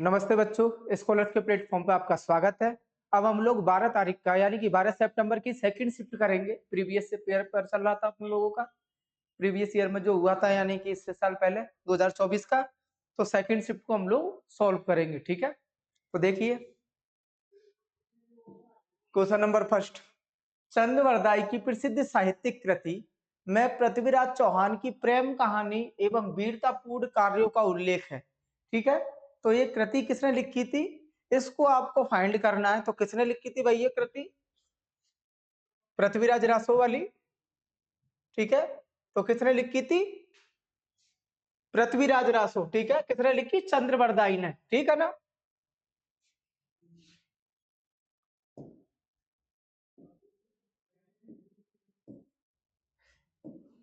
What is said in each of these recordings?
नमस्ते बच्चों, स्कॉलर्स के प्लेटफॉर्म पे आपका स्वागत है। अब हम लोग 12 तारीख का यानी कि 12 सितंबर की सेकंड शिफ्ट करेंगे। प्रीवियस से पेपर चल रहा था अपन लोगों का, प्रीवियस ईयर में जो हुआ था यानी कि इससे साल पहले 2024 का, तो सेकंड शिफ्ट को हम लोग सॉल्व करेंगे। ठीक है, तो देखिए क्वेश्चन नंबर फर्स्ट। चंद्रवरदाई की प्रसिद्ध साहित्यिक कृति में पृथ्वीराज चौहान की प्रेम कहानी एवं वीरतापूर्ण कार्यों का उल्लेख है। ठीक है, तो ये कृति किसने लिखी थी, इसको आपको फाइंड करना है। तो किसने लिखी थी भाई ये कृति? पृथ्वीराज रासो वाली। ठीक है, तो किसने लिखी थी? पृथ्वीराज रासो। ठीक है, किसने लिखी? चंद्रवरदाई ने। ठीक है ना।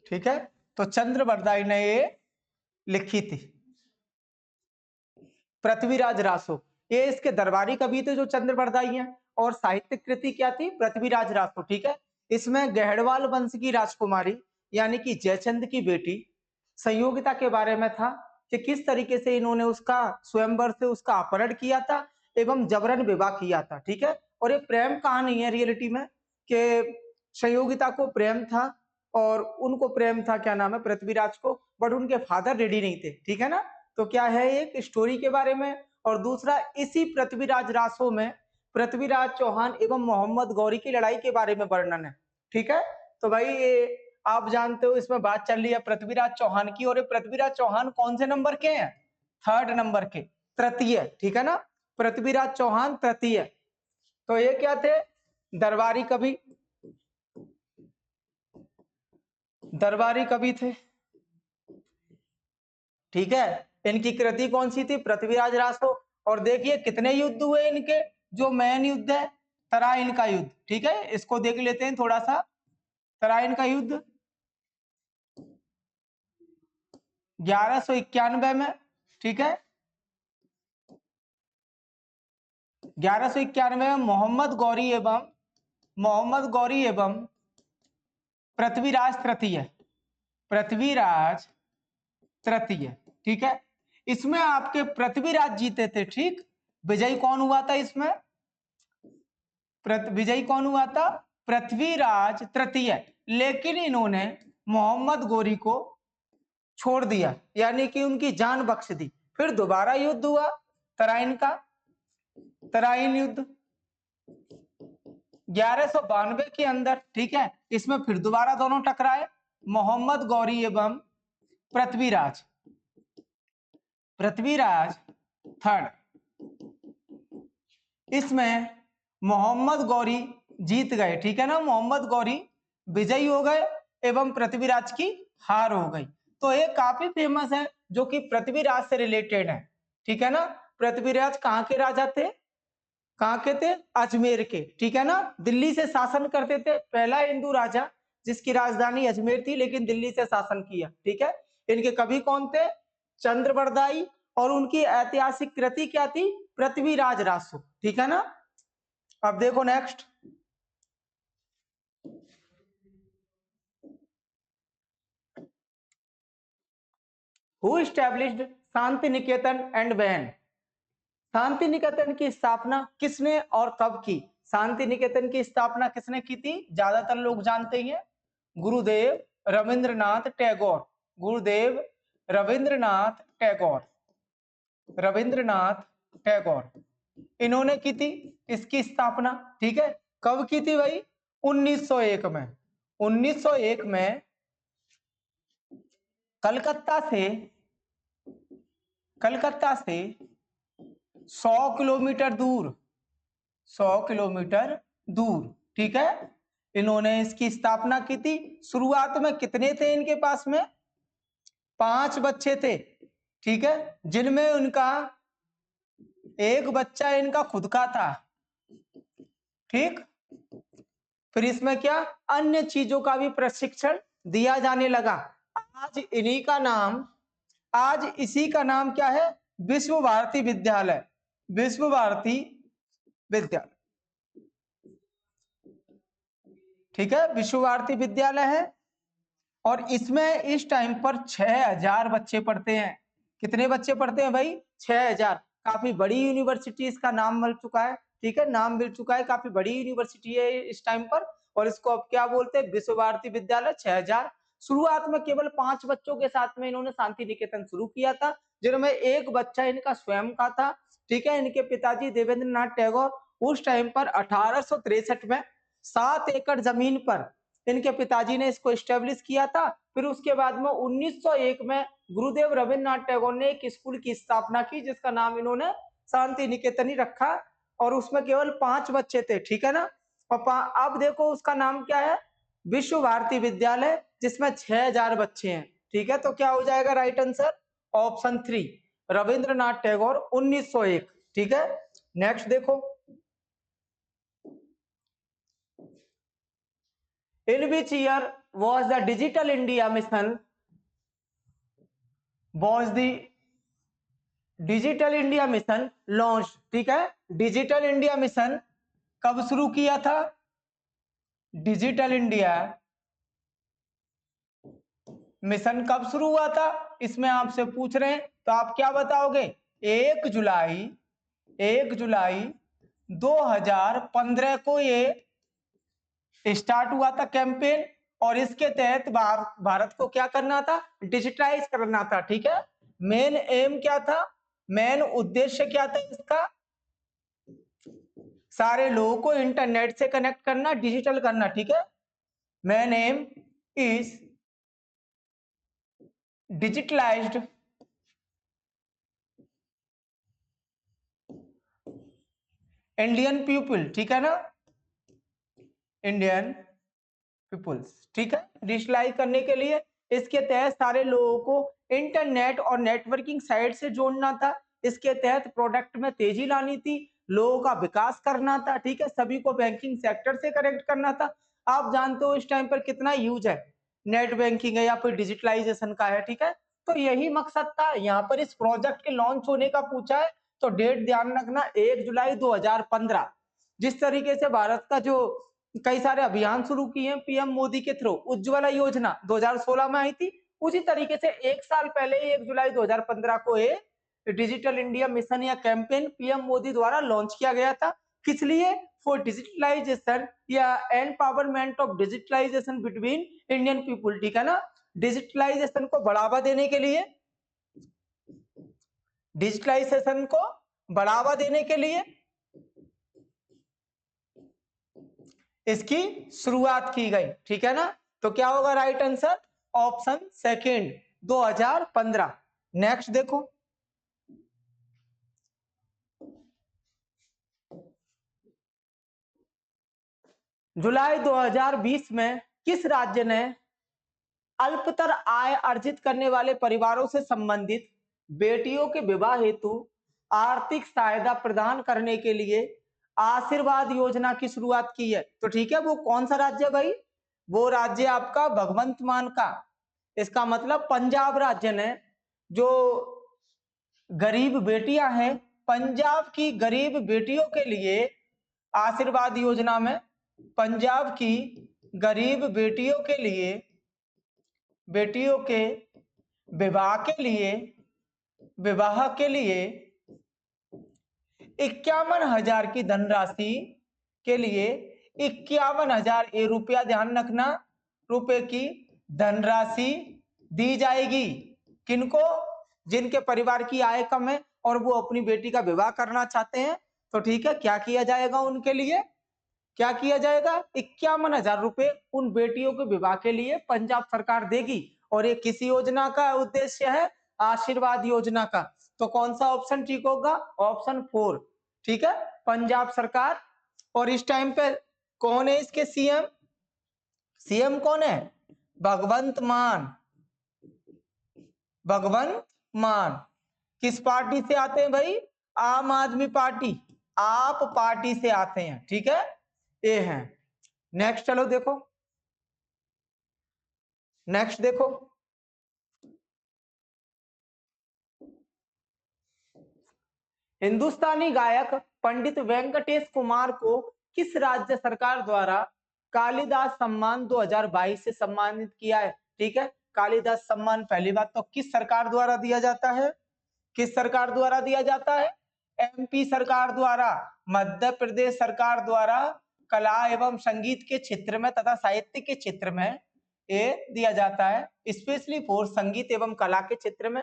ठीक है, तो चंद्रवरदाई ने ये लिखी थी, पृथ्वीराज रासो। ये इसके दरबारी कवि थे जो चंद्रवरदाई हैं, और साहित्यिक कृति क्या थी? पृथ्वीराज रासो। ठीक है, इसमें गहड़वाल वंश की राजकुमारी यानी कि जयचंद की बेटी संयोगिता के बारे में था कि किस तरीके से इन्होंने उसका स्वयंवर से उसका अपहरण किया था एवं जबरन विवाह किया था। ठीक है, और ये प्रेम कहानी है रियलिटी में कि संयोगिता को प्रेम था और उनको प्रेम था, क्या नाम है, पृथ्वीराज को, बट उनके फादर रेडी नहीं थे। ठीक है ना, तो क्या है, एक स्टोरी के बारे में। और दूसरा, इसी पृथ्वीराज रासो में पृथ्वीराज चौहान एवं मोहम्मद गौरी की लड़ाई के बारे में वर्णन है। ठीक है, तो भाई ये आप जानते हो इसमें बात चल रही है पृथ्वीराज चौहान की, और ये पृथ्वीराज चौहान कौन से नंबर के हैं? थर्ड नंबर के, तृतीय। ठीक है ना, पृथ्वीराज चौहान तृतीय। तो ये क्या थे? दरबारी कवि, दरबारी कवि थे। ठीक है, इनकी कृति कौन सी थी? पृथ्वीराज रासो। और देखिए कितने युद्ध हुए इनके। जो मेन युद्ध है तराइन का युद्ध। ठीक है, इसको देख लेते हैं थोड़ा सा। तराइन का युद्ध 1191 में। ठीक है, 1191 में मोहम्मद गौरी एवं पृथ्वीराज तृतीय, पृथ्वीराज तृतीय। ठीक है, इसमें आपके पृथ्वीराज जीते थे। ठीक, विजयी कौन हुआ था इसमें? विजयी कौन हुआ था? पृथ्वीराज तृतीय। लेकिन इन्होंने मोहम्मद गौरी को छोड़ दिया, यानी कि उनकी जान बख्श दी। फिर दोबारा युद्ध हुआ तराइन का, तराइन युद्ध 1192 के अंदर। ठीक है, इसमें फिर दोबारा दोनों टकराए, मोहम्मद गौरी एवं पृथ्वीराज, पृथ्वीराज थर्ड। इसमें मोहम्मद गौरी जीत गए। ठीक है ना, मोहम्मद गौरी विजयी हो गए एवं पृथ्वीराज की हार हो गई। तो ये काफी फेमस है जो कि पृथ्वीराज से रिलेटेड है। ठीक है ना, पृथ्वीराज कहाँ के राजा थे? कहाँ के थे? अजमेर के। ठीक है ना, दिल्ली से शासन करते थे, पहला हिंदू राजा जिसकी राजधानी अजमेर थी लेकिन दिल्ली से शासन किया। ठीक है, इनके कवि कौन थे? चंद्रवरदाई। और उनकी ऐतिहासिक कृति क्या थी? पृथ्वीराज रासो। ठीक है ना, अब देखो next. Who established Shanti Niketan and when? Shanti Niketan की स्थापना किसने और कब की? शांति निकेतन की स्थापना किसने की थी? ज्यादातर लोग जानते ही हैं, गुरुदेव रविंद्रनाथ टैगोर। गुरुदेव रविंद्रनाथ टैगोर, रविंद्रनाथ टैगोर इन्होंने की थी इसकी स्थापना। ठीक है, कब की थी भाई? 1901 में। 1901 में कलकत्ता से, कलकत्ता से 100 किलोमीटर दूर, 100 किलोमीटर दूर। ठीक है, इन्होंने इसकी स्थापना की थी। शुरुआत में कितने थे इनके पास में? 5 बच्चे थे। ठीक है, जिनमें उनका एक बच्चा इनका खुद का था। ठीक, फिर इसमें क्या अन्य चीजों का भी प्रशिक्षण दिया जाने लगा। आज इन्हीं का नाम, आज इसी का नाम क्या है? विश्व भारती विद्यालय, विश्व भारती विद्यालय। ठीक है, विश्व भारती विद्यालय है। और इसमें इस टाइम पर 6000 बच्चे पढ़ते हैं। कितने बच्चे पढ़ते हैं भाई? 6000। काफी बड़ी यूनिवर्सिटी, इसका नाम मिल चुका है, ठीक है, नाम मिल चुका है, काफी बड़ी यूनिवर्सिटी है इस टाइम पर। और इसको अब क्या बोलते हैं, विश्व भारती विद्यालय 6000। शुरुआत में केवल 5 बच्चों के साथ में इन्होंने शांति निकेतन शुरू किया था, जिनमें एक बच्चा इनका स्वयं का था, ठीक है। इनके पिताजी देवेंद्र नाथ टैगोर उस टाइम पर 1863 में 7 एकड़ जमीन पर इनके पिताजी ने इसको स्टेब्लिश किया था। फिर उसके बाद में 1901 में गुरुदेव रविन्द्रनाथ टैगोर ने एक स्कूल की स्थापना की, जिसका नाम इन्होंने शांति निकेतन ही रखा, और उसमें केवल 5 बच्चे थे, ठीक है ना। अब देखो उसका नाम क्या है, विश्व भारती विद्यालय, जिसमें 6000 बच्चे हैं, ठीक है। तो क्या हो जाएगा right answer, option 3, Rabindranath Tagore 1901, ठीक है। नेक्स्ट देखो, in which year was the digital india mission launch, ठीक है। डिजिटल इंडिया मिशन कब शुरू किया था, डिजिटल इंडिया मिशन कब शुरू हुआ था, इसमें आपसे पूछ रहे हैं, तो आप क्या बताओगे, 1 जुलाई 2015 को ये स्टार्ट हुआ था कैंपेन, और इसके तहत भारत को क्या करना था, डिजिटाइज करना था, ठीक है। मेन एम क्या था, मेन उद्देश्य क्या था इसका, सारे लोगों को इंटरनेट से कनेक्ट करना, डिजिटल करना, ठीक है। Main M is digitalised Indian people, ठीक है ना, इंडियन पीपल्स, ठीक है। डिजिटलाइज करने के लिए इसके तहत सारे लोगों को इंटरनेट और नेटवर्किंग साइट से जोड़ना था, इसके तहत प्रोडक्ट में तेजी लानी थी, लोगों का विकास करना था, ठीक है, सभी को बैंकिंग सेक्टर से कनेक्ट करना था। आप जानते हो इस टाइम पर कितना यूज है नेट बैंकिंग है या फिर डिजिटलाइजेशन का है, ठीक है। तो यही मकसद था, यहाँ पर इस प्रोजेक्ट के लॉन्च होने का पूछा है, तो डेट ध्यान रखना 1 जुलाई 2015। जिस तरीके से भारत का जो कई सारे अभियान शुरू किए हैं पीएम मोदी के थ्रू, उज्ज्वला योजना 2016 में आई थी, उसी तरीके से 1 साल पहले 1 जुलाई 2015 को ये डिजिटल इंडिया मिशन या कैंपेन पीएम मोदी द्वारा लॉन्च किया गया था। किस लिए, फॉर डिजिटलाइजेशन या empowerment of digitalization between Indian people, ठीक है ना। डिजिटलाइजेशन को बढ़ावा देने के लिए, डिजिटलाइजेशन को बढ़ावा देने के लिए इसकी शुरुआत की गई, ठीक है ना। तो क्या होगा right answer, option second 2015। Next देखो, जुलाई 2020 में किस राज्य ने अल्पतर आय अर्जित करने वाले परिवारों से संबंधित बेटियों के विवाह हेतु आर्थिक सहायता प्रदान करने के लिए आशीर्वाद योजना की शुरुआत की है, तो ठीक है, वो कौन सा राज्य भाई, वो राज्य आपका भगवंत मान का, इसका मतलब पंजाब राज्य ने जो गरीब बेटियां हैं, पंजाब की गरीब बेटियों के लिए आशीर्वाद योजना में पंजाब की गरीब बेटियों के लिए, बेटियों के विवाह के लिए 51,000 की धनराशि के लिए 51,000 रुपया, ध्यान रखना, रुपए की धनराशि दी जाएगी। किनको, जिनके परिवार की आय कम है और वो अपनी बेटी का विवाह करना चाहते हैं, तो ठीक है, क्या किया जाएगा उनके लिए, क्या किया जाएगा, 51,000 रुपए उन बेटियों के विवाह के लिए पंजाब सरकार देगी। और ये किसी योजना का उद्देश्य है, आशीर्वाद योजना का। तो कौन सा ऑप्शन ठीक होगा, ऑप्शन 4, ठीक है, पंजाब सरकार। और इस टाइम पे कौन है इसके सीएम, सीएम कौन है, भगवंत मान, भगवंत मान। किस पार्टी से आते हैं भाई, आम आदमी पार्टी, आप पार्टी से आते हैं, ठीक है, ये है। नेक्स्ट चलो देखो, नेक्स्ट देखो, हिंदुस्तानी गायक पंडित वेंकटेश कुमार को किस राज्य सरकार द्वारा कालिदास सम्मान 2022 से सम्मानित किया है, ठीक है। कालिदास सम्मान पहली बात तो किस सरकार द्वारा दिया जाता है, किस सरकार द्वारा दिया जाता है, एमपी सरकार द्वारा, मध्य प्रदेश सरकार द्वारा कला एवं संगीत के क्षेत्र में तथा साहित्य के क्षेत्र में ये दिया जाता है, स्पेशली फॉर संगीत एवं कला के क्षेत्र में।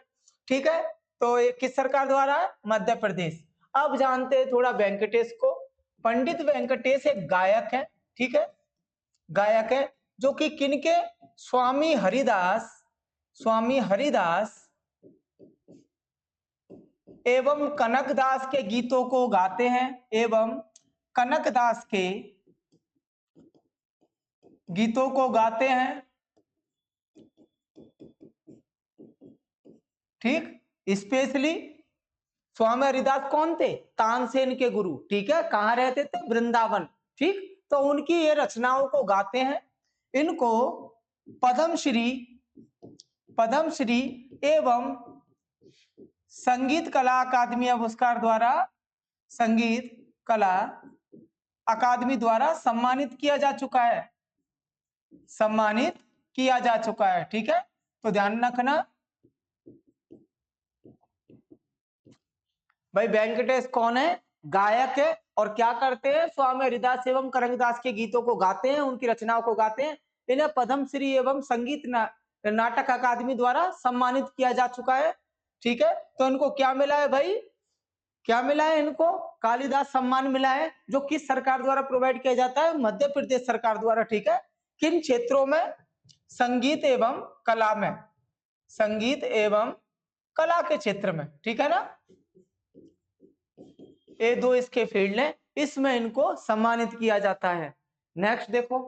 ठीक है, तो ये किस सरकार द्वारा है? मध्य प्रदेश। अब जानते हैं थोड़ा वेंकटेश को। पंडित वेंकटेश एक गायक है, ठीक है, गायक है, जो कि किनके? स्वामी हरिदास एवं कनकदास के गीतों को गाते हैं, एवं कनकदास के गीतों को गाते हैं। ठीक, स्पेशली स्वामी हरिदास कौन थे? तानसेन के गुरु। ठीक है, कहां रहते थे? वृंदावन। ठीक, तो उनकी ये रचनाओं को गाते हैं। इनको पद्मश्री एवं संगीत कला अकादमी पुरस्कार द्वारा, संगीत कला अकादमी द्वारा सम्मानित किया जा चुका है, सम्मानित किया जा चुका है। ठीक है, तो ध्यान रखना भाई, वेंकटेश कौन है? गायक है, और क्या करते हैं? स्वामी हरिदास एवं कनकदास के गीतों को गाते हैं, उनकी रचनाओं को गाते हैं। इन्हें पद्मश्री एवं संगीत नाटक अकादमी द्वारा सम्मानित किया जा चुका है। ठीक है, तो इनको क्या मिला है भाई? क्या मिला है इनको? कालिदास सम्मान मिला है, जो किस सरकार द्वारा प्रोवाइड किया जाता है? मध्य प्रदेश सरकार द्वारा। ठीक है, किन क्षेत्रों में? संगीत एवं कला में, संगीत एवं कला के क्षेत्र में। ठीक है ना, ये दो इसके फील्ड है, इसमें इनको सम्मानित किया जाता है। नेक्स्ट देखो,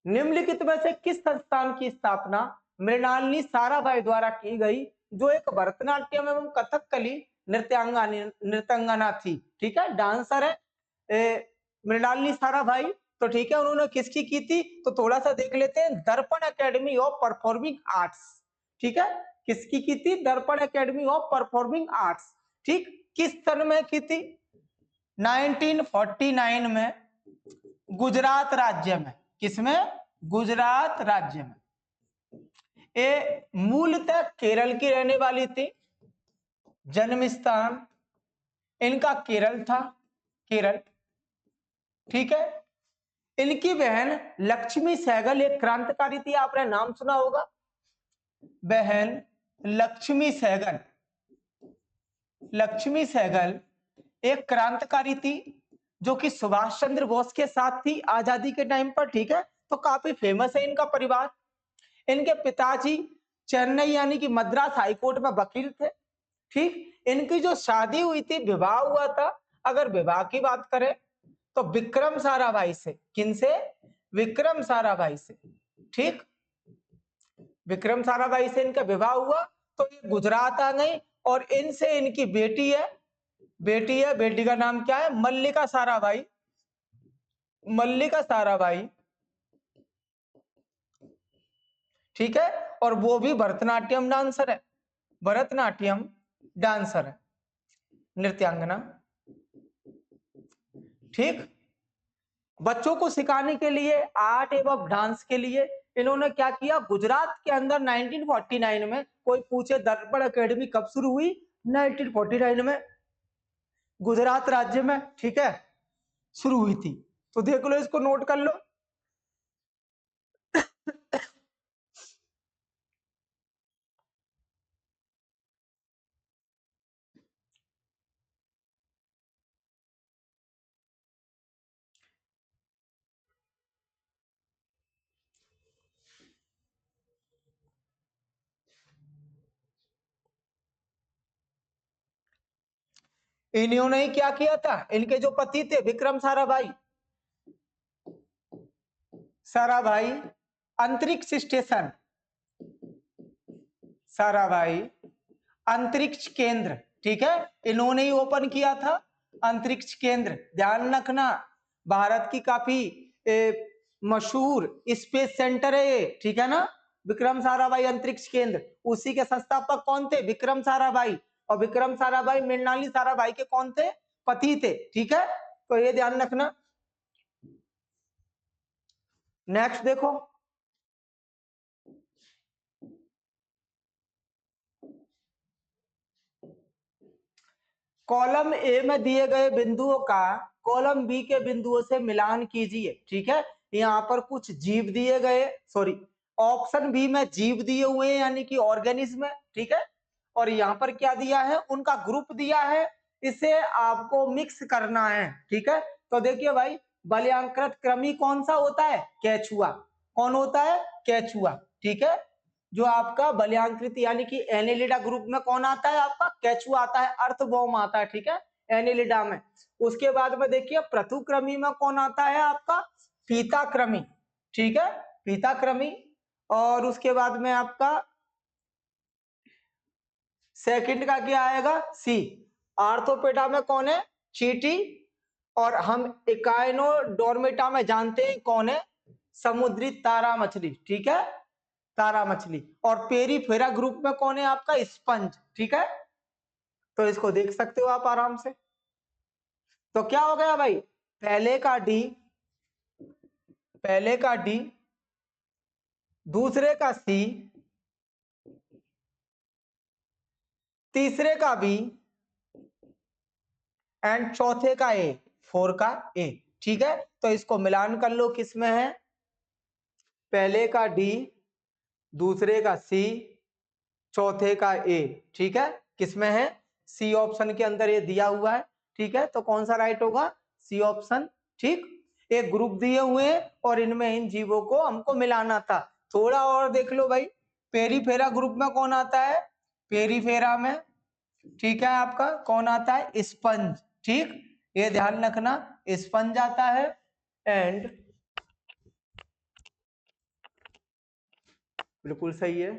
निम्नलिखित में से किस संस्थान की स्थापना मृणालिनी साराभाई द्वारा की गई, जो एक भरतनाट्यम एवं कथकली नृत्यांगना थी? ठीक है, डांसर है मृणालिनी साराभाई। तो ठीक है, उन्होंने किसकी की थी? तो थोड़ा सा देख लेते हैं, दर्पण एकेडमी ऑफ परफॉर्मिंग आर्ट्स। ठीक है, किसकी की थी? दर्पण एकेडमी ऑफ परफॉर्मिंग आर्ट्स। ठीक, किस सन में की थी? 1949 में, गुजरात राज्य में। किसमें? गुजरात राज्य में। ये मूलतः केरल की रहने वाली थी, जन्म स्थान इनका केरल था, केरल। ठीक है, इनकी बहन लक्ष्मी सहगल एक क्रांतिकारी थी, आपने नाम सुना होगा, बहन लक्ष्मी सहगल। लक्ष्मी सहगल एक क्रांतिकारी थी, जो कि सुभाष चंद्र बोस के साथ थी आजादी के टाइम पर। ठीक है, तो काफी फेमस है इनका परिवार। इनके पिताजी चेन्नई यानी कि मद्रास हाईकोर्ट में वकील थे। ठीक, इनकी जो शादी हुई थी, विवाह हुआ था, अगर विवाह की बात करें तो विक्रम साराभाई से। किनसे? विक्रम साराभाई से। ठीक, विक्रम साराभाई से इनका विवाह हुआ, तो ये गुजरात आ गई, और इनसे इनकी बेटी है, बेटी का नाम क्या है? मल्लिका साराभाई। मल्लिका साराभाई। ठीक है, और वो भी भरतनाट्यम डांसर है, भरतनाट्यम डांसर है, नृत्यांगना। ठीक, बच्चों को सिखाने के लिए, आर्ट एवं डांस के लिए इन्होंने क्या किया? गुजरात के अंदर 1949 में, कोई पूछे दर्पण एकेडमी कब शुरू हुई? 1949 में, गुजरात राज्य में। ठीक है, शुरू हुई थी। तो देख लो, इसको नोट कर लो। इन्होंने ही क्या किया था? इनके जो पति थे विक्रम साराभाई, साराभाई अंतरिक्ष स्टेशन, साराभाई अंतरिक्ष केंद्र। ठीक है, इन्होंने ही ओपन किया था अंतरिक्ष केंद्र। ध्यान रखना, भारत की काफी मशहूर स्पेस सेंटर है ये। ठीक है ना, विक्रम साराभाई अंतरिक्ष केंद्र। उसी के संस्थापक कौन थे? विक्रम साराभाई। और विक्रम साराभाई मृणालिनी साराभाई के कौन थे? पति थे। ठीक है, तो ये ध्यान रखना। नेक्स्ट देखो, कॉलम ए में दिए गए बिंदुओं का कॉलम बी के बिंदुओं से मिलान कीजिए। ठीक है, यहाँ पर कुछ जीव दिए गए, सॉरी ऑप्शन बी में जीव दिए हुए हैं यानी कि ऑर्गेनिज्म है। ठीक है, और यहाँ पर क्या दिया है, उनका ग्रुप दिया है, इसे आपको मिक्स करना है। ठीक है, तो देखिए भाई, वलयांकृत कृमि कौन सा होता है, केचुआ। कौन होता है, केचुआ। ठीक है, जो आपका वलयांकृत यानी कि एनेलिडा ग्रुप में कौन आता है, आपका केचुआ आता है, अर्थवॉर्म आता है। ठीक है, एनेलिडा में। उसके बाद में देखिए पृथुकृमि में कौन आता है, आपका फीताकृमि। ठीक है, फीताकृमि। और उसके बाद में आपका सेकंड का क्या आएगा, सी। आर्थोपेडा में कौन है, चींटी। और हम इकाइनोडोर्मिटा में जानते हैं कौन है, समुद्री तारा मछली। ठीक है, तारा मछली। और पेरीफेरा ग्रुप में कौन है, आपका स्पंज। ठीक है, तो इसको देख सकते हो आप आराम से। तो क्या हो गया भाई, पहले का डी, पहले का डी, दूसरे का सी, तीसरे का बी एंड चौथे का ए, 4 का ए। ठीक है, तो इसको मिलान कर लो, किसमें है, पहले का डी, दूसरे का सी, चौथे का ए। ठीक है, किसमें है, सी ऑप्शन के अंदर ये दिया हुआ है। ठीक है, तो कौन सा राइट होगा, सी ऑप्शन। ठीक, एक ग्रुप दिए हुए हैं और इनमें इन जीवों को हमको मिलाना था। थोड़ा और देख लो भाई, पेरीफेरा ग्रुप में कौन आता है, पेरीफेरा में, ठीक है, आपका कौन आता है, स्पंज। ठीक, ये ध्यान रखना, स्पंज आता है। एंड बिल्कुल सही है।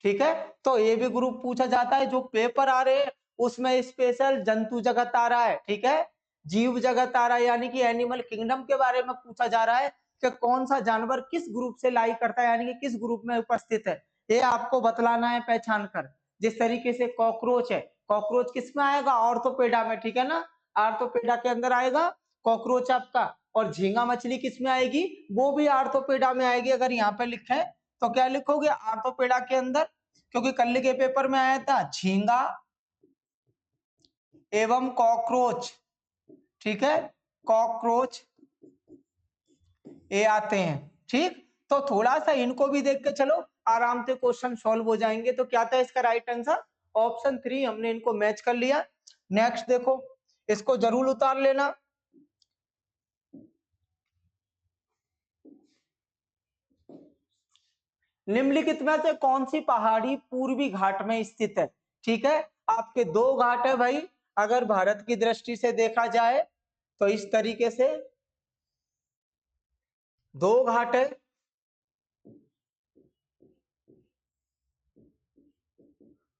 ठीक है, तो ये भी ग्रुप पूछा जाता है, जो पेपर आ रहे हैं उसमें स्पेशल जंतु जगत आ रहा है। ठीक है, जीव जगत आ रहा है, यानी कि एनिमल किंगडम के बारे में पूछा जा रहा है कि कौन सा जानवर किस ग्रुप से लाई करता है, यानी कि किस ग्रुप में उपस्थित है, ये आपको बतलाना है पहचान कर। जिस तरीके से कॉकरोच है, कॉकरोच किस में आएगा, ऑर्थोपेडा में। ठीक है ना, आर्थोपेडा के अंदर आएगा कॉकरोच आपका। और झींगा मछली किस में आएगी, वो भी आर्थोपेडा में आएगी। अगर यहाँ पे लिखे तो क्या लिखोगे, आर्थोपेडा के अंदर, क्योंकि कल के पेपर में आया था झींगा एवं कॉकरोच। ठीक है, कॉकरोच ये आते हैं। ठीक, तो थोड़ा सा इनको भी देख के चलो, आराम से क्वेश्चन सॉल्व हो जाएंगे। तो क्या था इसका राइट आंसर, ऑप्शन 3। हमने इनको मैच कर लिया। नेक्स्ट देखो, इसको जरूर उतार लेना। निम्नलिखित में से कौन सी पहाड़ी पूर्वी घाट में स्थित है। ठीक है, आपके दो घाट है भाई, अगर भारत की दृष्टि से देखा जाए तो इस तरीके से दो घाट है।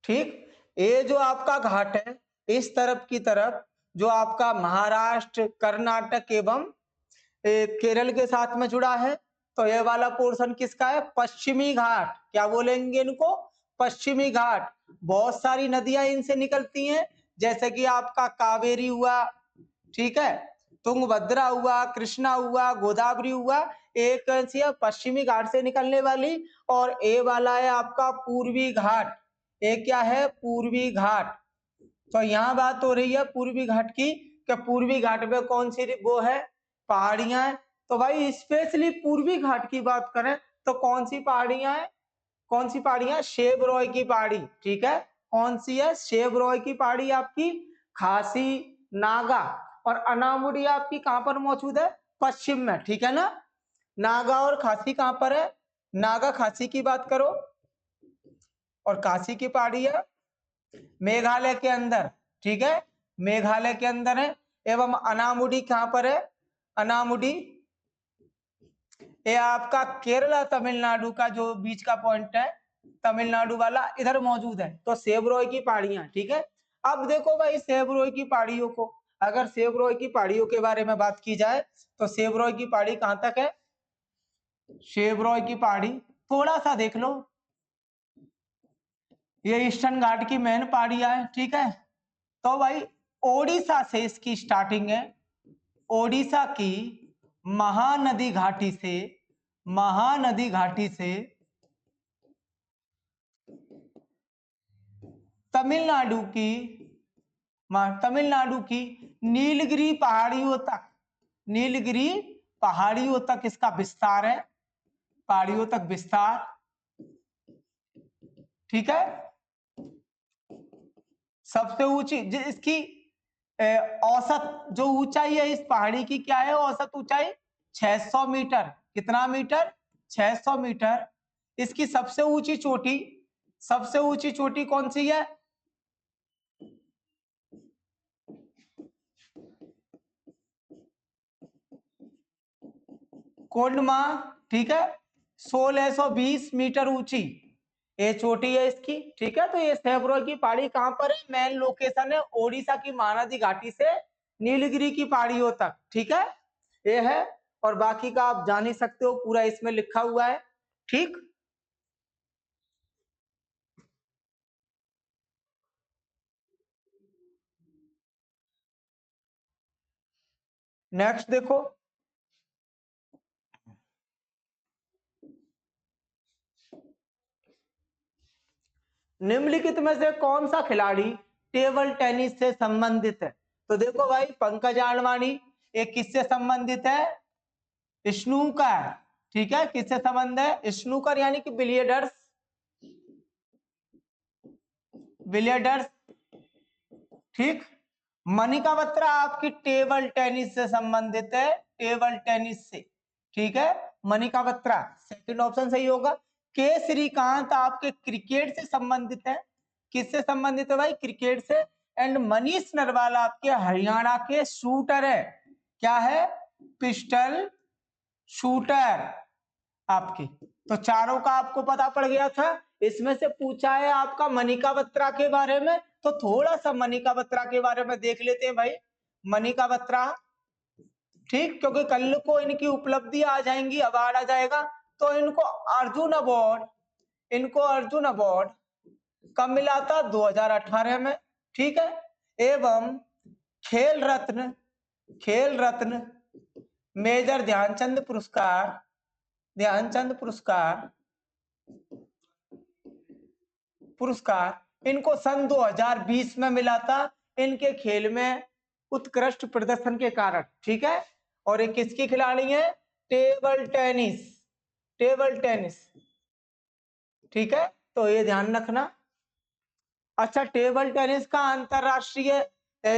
ठीक, ये जो आपका घाट है, इस तरफ की तरफ जो आपका महाराष्ट्र, कर्नाटक एवं केरल के साथ में जुड़ा है, तो ये वाला पोर्शन किसका है, पश्चिमी घाट। क्या बोलेंगे इनको, पश्चिमी घाट। बहुत सारी नदियां इनसे निकलती हैं, जैसे कि आपका कावेरी हुआ, ठीक है, तुंगभद्रा हुआ, कृष्णा हुआ, गोदावरी हुआ। एक ऐसी है पश्चिमी घाट से निकलने वाली, और ए वाला है आपका पूर्वी घाट। ये क्या है, पूर्वी घाट। तो यहाँ बात हो रही है पूर्वी घाट की, कि पूर्वी घाट में कौन सी वो है, पहाड़ियां हैं। तो भाई स्पेशली पूर्वी घाट की बात करें तो कौन सी पहाड़ियां हैं, कौन सी पहाड़ियां, शेब रॉय की पहाड़ी। ठीक है, कौन सी है, शेब रॉय की पहाड़ी आपकी, खासी, नागा। और अनामुडी आपकी कहां पर मौजूद है, पश्चिम में। ठीक है ना, नागा और खासी कहां पर है, नागा खासी की बात करो, और काशी की पहाड़ी है मेघालय के अंदर। ठीक है, मेघालय के अंदर है। एवं अनामुडी कहां पर है, अनामुडी ये आपका केरला तमिलनाडु का जो बीच का पॉइंट है, तमिलनाडु वाला इधर मौजूद है। तो सेबरॉय की पहाड़ियां। ठीक है, अब देखो भाई सेबरॉय की पहाड़ियों को, अगर सेबरॉय की पहाड़ियों के बारे में बात की जाए तो सेबरॉय की पहाड़ी कहां तक है, सेबरॉय की पहाड़ी थोड़ा सा देख लो, ये ईस्टर्न घाट की मेन पहाड़ियां है। ठीक है, तो भाई ओडिशा से इसकी स्टार्टिंग है, ओडिशा की महानदी घाटी से, महानदी घाटी से तमिलनाडु की तमिलनाडु की नीलगिरी पहाड़ियों तक इसका विस्तार है, पहाड़ियों तक विस्तार, ठीक है। सबसे ऊंची इसकी औसत जो ऊंचाई है इस पहाड़ी की क्या है, औसत ऊंचाई 600 मीटर। कितना मीटर? 600 मीटर। इसकी सबसे ऊंची चोटी कौन सी है? कोंडमा, ठीक है। 1620 मीटर ऊंची ये चोटी है इसकी, ठीक है। तो ये सैब्रो की पहाड़ी कहां पर है? मेन लोकेशन है ओडिशा की महानदी घाटी से नीलगिरी की पहाड़ियों तक, ठीक है। ये है, और बाकी का आप जान ही सकते हो, पूरा इसमें लिखा हुआ है, ठीक। नेक्स्ट देखो, निम्नलिखित में से कौन सा खिलाड़ी टेबल टेनिस से संबंधित है? तो देखो भाई, पंकज आडवाणी, ये किससे संबंधित है? स्नूकर, ठीक है। किससे संबंध है? स्नूकर यानी कि बिलियर्ड्स, ठीक। मनिका बत्रा आपकी टेबल टेनिस से संबंधित है, टेबल टेनिस से, ठीक है। मनिका बत्रा सेकंड ऑप्शन सही होगा। के श्रीकांत आपके क्रिकेट से संबंधित है। किससे संबंधित है भाई? क्रिकेट से। एंड मनीष नरवाल आपके हरियाणा के शूटर है। क्या है? पिस्टल शूटर आपकी। तो चारों का आपको पता पड़ गया था। इसमें से पूछा है आपका मनिका बत्रा के बारे में, तो थोड़ा सा मनिका बत्रा के बारे में देख लेते हैं भाई। मनिका बत्रा, ठीक, क्योंकि कल को इनकी उपलब्धि आ जाएंगी, अवार्ड आ जाएगा। तो इनको अर्जुन अवार्ड कब मिला था? 2018 में, ठीक है। एवं खेल रत्न खेल रत्न मेजर ध्यानचंद पुरस्कार इनको सन 2020 में मिला था, इनके खेल में उत्कृष्ट प्रदर्शन के कारण, ठीक है। और ये किसकी खिलाड़ी है? टेबल टेनिस, ठीक है। तो ये ध्यान रखना। अच्छा, टेबल टेनिस का अंतरराष्ट्रीय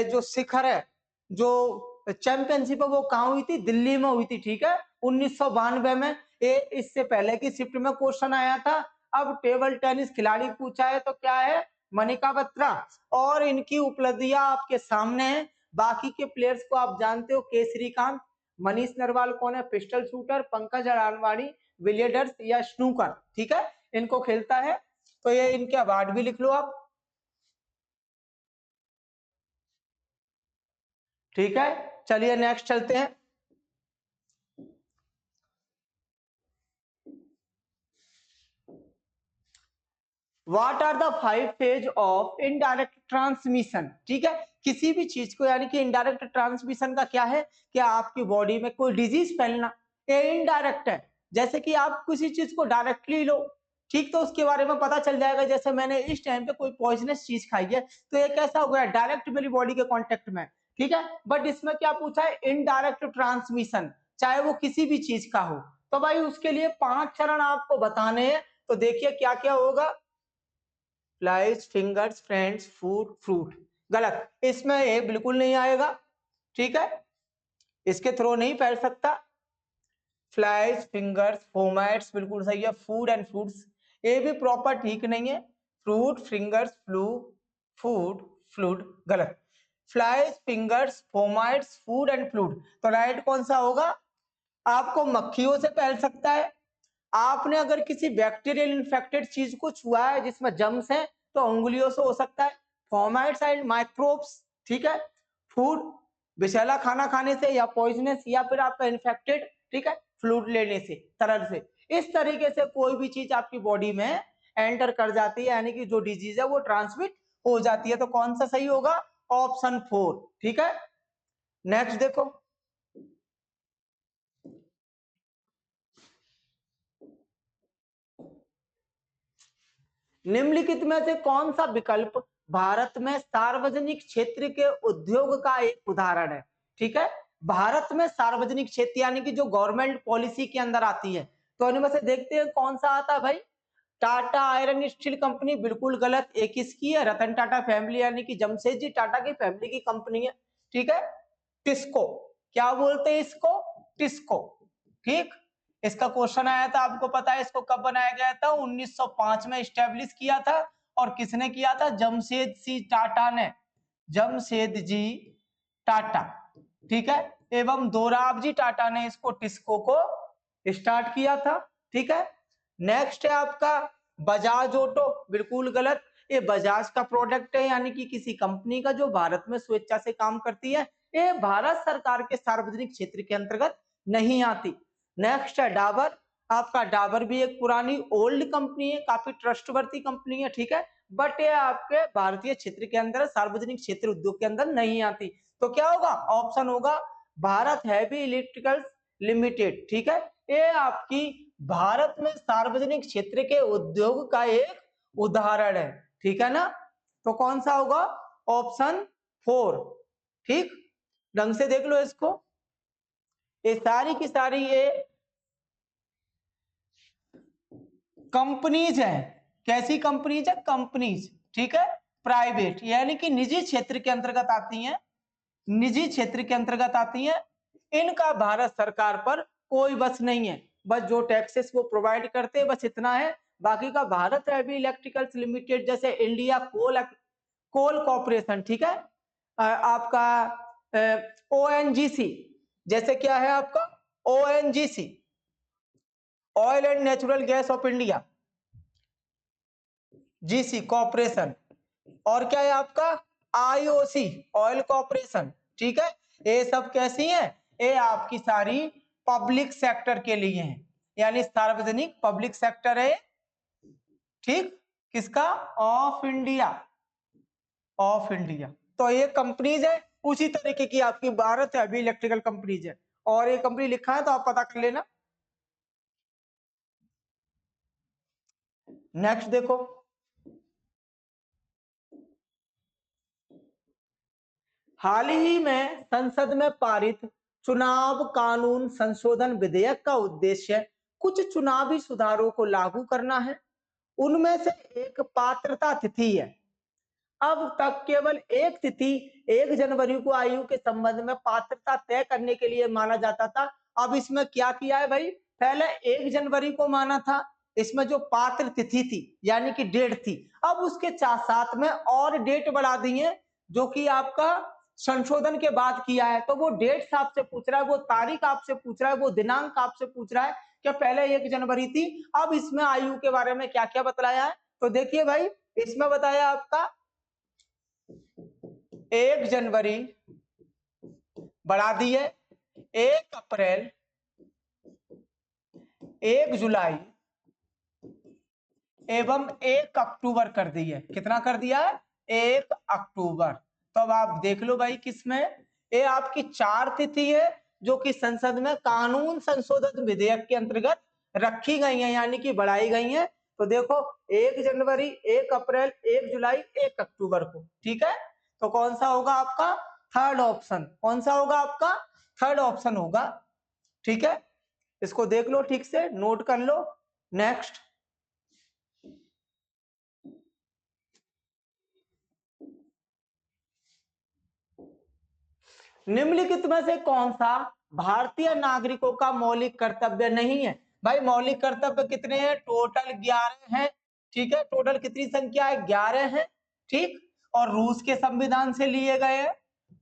जो शिखर है, जो चैंपियनशिप है, वो कहाँ हुई थी? दिल्ली में हुई थी, ठीक है, 1992 में। ये इससे पहले की शिफ्ट में क्वेश्चन आया था। अब टेबल टेनिस खिलाड़ी पूछा है तो क्या है? मनिका बत्रा। और इनकी उपलब्धियां आपके सामने है। बाकी के प्लेयर्स को आप जानते हो, के श्रीकांत, मनीष नरवाल कौन है? Pistol shooter, Pankaj Advani billiards या स्नूकर, ठीक है, इनको खेलता है। तो ये इनके अवार्ड भी लिख लो आप, ठीक है। चलिए नेक्स्ट चलते हैं। What are the 5 phase of indirect transmission, ठीक है। किसी भी चीज को, यानी कि इनडायरेक्ट ट्रांसमिशन का क्या है? कि आपकी बॉडी में कोई डिजीज फैलना, ये इनडायरेक्ट है। जैसे कि आप किसी चीज को डायरेक्टली लो, ठीक, तो उसके बारे में पता चल जाएगा। जैसे मैंने इस टाइम पे कोई पॉइजनस चीज खाई है, तो ये कैसा हो गया? डायरेक्ट मेरी बॉडी के कांटेक्ट में, ठीक है। बट इसमें क्या पूछा है? इनडायरेक्ट ट्रांसमिशन, चाहे वो किसी भी चीज का हो। तो भाई उसके लिए 5 चरण आपको बताने हैं। तो देखिए क्या क्या होगा। Flies, fingers, friends, food, fruit, गलत, इसमें ये बिल्कुल नहीं आएगा, ठीक है, इसके थ्रू नहीं फैल सकता। फ्लाइज, फिंगर्स, फोमाइट्स बिल्कुल सही है। फूड एंड फ्रूट्स, ये भी प्रॉपर ठीक नहीं है। फ्रूट, फिंगर्स, फूड, फ्लूड, गलत। Flies, fingers, fomites, food and fluid, तो राइट कौन सा होगा? आपको मक्खियों से फैल सकता है। आपने अगर किसी बैक्टीरियल इन्फेक्टेड चीज को छुआ है जिसमें जम्स है, तो उंगलियों से हो सकता है। फॉर्मेट्स एंड माइक्रोब्स, ठीक है। फूड, विषैला खाना खाने से या पॉइजनस, या फिर आपका इन्फेक्टेड, ठीक है, फ्लूइड लेने से, तरल से। इस तरीके से कोई भी चीज आपकी बॉडी में एंटर कर जाती है, यानी कि जो डिजीज है वो ट्रांसमिट हो जाती है। तो कौन सा सही होगा? ऑप्शन 4, ठीक है। नेक्स्ट देखो, निम्नलिखित में से कौन सा विकल्प भारत में सार्वजनिक क्षेत्र के उद्योग का एक उदाहरण है। ठीक है, भारत में सार्वजनिक क्षेत्र यानी कि जो गवर्नमेंट पॉलिसी के अंदर आती है, तो इनमें से देखते हैं कौन सा आता है भाई। टाटा आयरन स्टील कंपनी बिल्कुल गलत। एक किसकी है? रतन टाटा फैमिली यानी कि जमशेदजी टाटा की फैमिली की कंपनी है। ठीक है, टिस्को, क्या बोलते हैं इसको? टिस्को। ठीक, इसका क्वेश्चन आया था, आपको पता है इसको कब बनाया गया था? 1905 में स्टैब्लिश किया था। और किसने किया था? जमशेद सिंह टाटा ने, जमशेद जी टाटा। ठीक है, एवं दोराबजी टाटा ने इसको टिस्को को स्टार्ट किया था। ठीक है, नेक्स्ट है आपका बजाज ऑटो, बिल्कुल गलत। ये बजाज का प्रोडक्ट है यानी कि किसी कंपनी का जो भारत में स्वेच्छा से काम करती है। ये भारत सरकार के सार्वजनिक क्षेत्र के अंतर्गत नहीं आती। नेक्स्ट है डाबर। आपका डाबर भी एक पुरानी ओल्ड कंपनी है, काफी ट्रस्टवर्दी कंपनी है। ठीक है, बट ये आपके भारतीय क्षेत्र के अंदर, सार्वजनिक क्षेत्र उद्योग के अंदर नहीं आती। तो क्या होगा? ऑप्शन होगा भारत हैवी इलेक्ट्रिकल्स लिमिटेड। ठीक है, ये आपकी भारत में सार्वजनिक क्षेत्र के उद्योग का एक उदाहरण है। ठीक है ना, तो कौन सा होगा? ऑप्शन 4। ठीक, ढंग से देख लो इसको। ये सारी की सारी ये कंपनीज है। कैसी कंपनीज है? कंपनीज। ठीक है, प्राइवेट यानी कि निजी क्षेत्र के अंतर्गत आती हैं, निजी क्षेत्र के अंतर्गत आती हैं। इनका भारत सरकार पर कोई बस नहीं है, बस जो टैक्सेस वो प्रोवाइड करते हैं बस इतना है। बाकी का भारत हैवी इलेक्ट्रिकल्स लिमिटेड जैसे इंडिया कोल कोल कॉर्पोरेशन, ठीक है, आपका ओएनजीसी, जैसे क्या है आपका ONGC, oil and natural gas off India, GC corporation, और क्या है आपका आईओसी ऑयल कॉर्पोरेशन। ठीक है, ये सब कैसी हैं? ये आपकी सारी पब्लिक सेक्टर के लिए हैं, यानी सार्वजनिक पब्लिक सेक्टर है। ठीक, किसका? Of India, of India. तो ये कंपनीज है, उसी तरीके की आपकी भारत हैवी इलेक्ट्रिकल कंपनीज है। और ये कंपनी लिखा है तो आप पता कर लेना। नेक्स्ट देखो, हाल ही में संसद में पारित चुनाव कानून संशोधन विधेयक का उद्देश्य कुछ चुनावी सुधारों को लागू करना है। उनमें से एक पात्रता तिथि है। अब तक केवल एक तिथि 1 जनवरी को आयु के संबंध में पात्रता तय करने के लिए माना जाता था। अब इसमें क्या किया है भाई? पहले 1 जनवरी को माना था, इसमें जो पात्र तिथि थी यानी कि डेट थी, अब उसके साथ में और डेट बढ़ा दी है, जो कि आपका संशोधन के बाद किया है। तो वो डेट आपसे पूछ रहा है, वो तारीख आपसे पूछ रहा है, वो दिनांक आपसे पूछ रहा है। क्या पहले 1 जनवरी थी, अब इसमें आयु के बारे में क्या क्या बतलाया है? तो देखिए भाई, इसमें बताया आपका 1 जनवरी बढ़ा दी है, 1 अप्रैल, 1 जुलाई एवं 1 अक्टूबर कर दी है। कितना कर दिया है? 1 अक्टूबर। तो अब आप देख लो भाई, किसमें ये आपकी 4 तिथि है जो कि संसद में कानून संशोधन विधेयक के अंतर्गत रखी गई है, यानी कि बढ़ाई गई है। तो देखो 1 जनवरी, 1 अप्रैल, 1 जुलाई, 1 अक्टूबर को। ठीक है, तो कौन सा होगा आपका? Third option. कौन सा होगा आपका? थर्ड ऑप्शन होगा। ठीक है, इसको देख लो, ठीक से नोट कर लो। नेक्स्ट, निम्नलिखित में से कौन सा भारतीय नागरिकों का मौलिक कर्तव्य नहीं है? भाई मौलिक कर्तव्य कितने हैं? टोटल 11 हैं। ठीक है, टोटल कितनी संख्या है? 11 है। ठीक, और रूस के संविधान से लिए गए हैं,